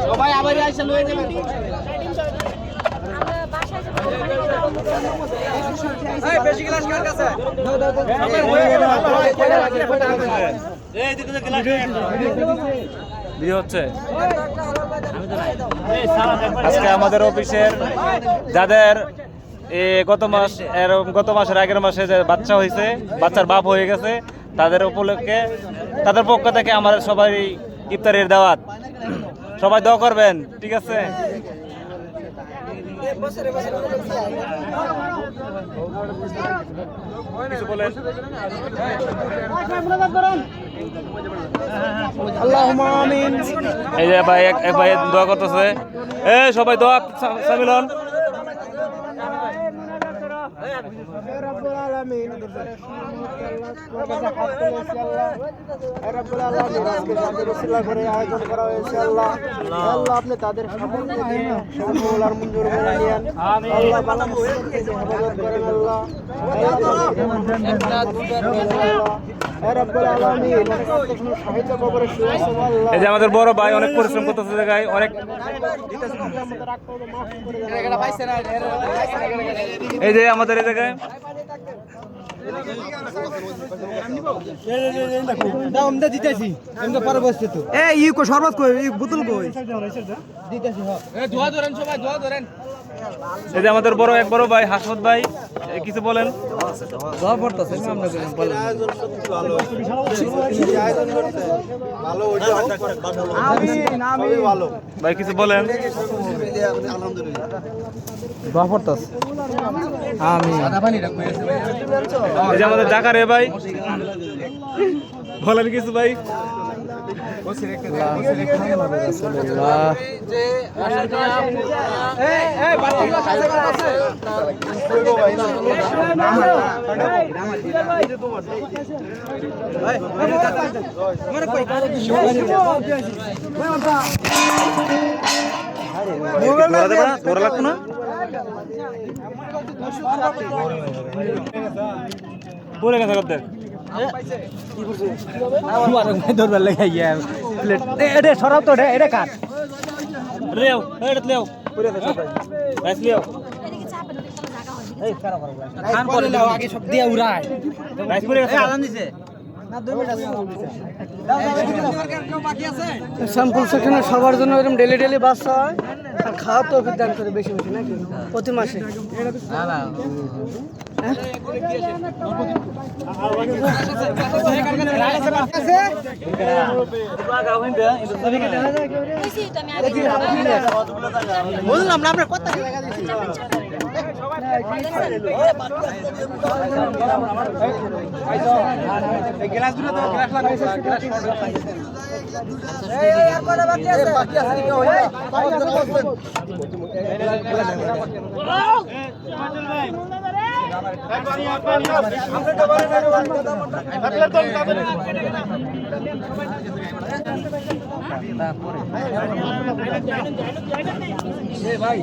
সবাই আবার আইসা লয়ে যাবেন। বেশি গ্লাস কার কাছে? হচ্ছে আজকে আমাদের অফিসের যাদের গত মাসের আগের মাসে যে বাচ্চা হয়েছে, বাচ্চার বাপ হয়ে গেছে, তাদের উপলক্ষে তাদের পক্ষ থেকে আমাদের সবাই ইফতারের দাওয়াত। সবাই দোয়া করবেন, ঠিক আছে? কিছু বলেন। এই যে ভাই এক ভাই দোয়া করতেছে, সবাই দোয়া শামিল হন। আপনি তাদের মঞ্জুর করে নিয়েন। এই যে আমাদের বড় ভাই অনেক পরিশ্রম করতেছে, জায়গায় অনেক। এই যে আমাদের এই জায়গায় এই যে আমাদের এক বড় ভাই হাসমত ভাই, কিছু বলেন। ভাই কিছু বলেন। এই যে আমাদের জাকারে ভাই, বলেন কিছু ভাই। তোরা লাগতো না পরে গেছে করতে সরাব তো এটা কার লেও এটা লেও রাইস লেও খান করে লাও আগে সব দিয়ে উড়ায় রাইস পরে গেছে আলান দিছে না 2 মিনিট আছে স্যাম্পল সেকশনে সবার জন্য এরকম ডেলি বাচ্চা হয় আর খাওয়া তো দান করে বেশি নাকি প্রতি মাসে না না বললাম না আমরা কত টাকা দিছি গ্লাস দুটো তো গ্লাস লাগাইছে গ্লাস এই আর কত বাকি আছে কি হয় ভাই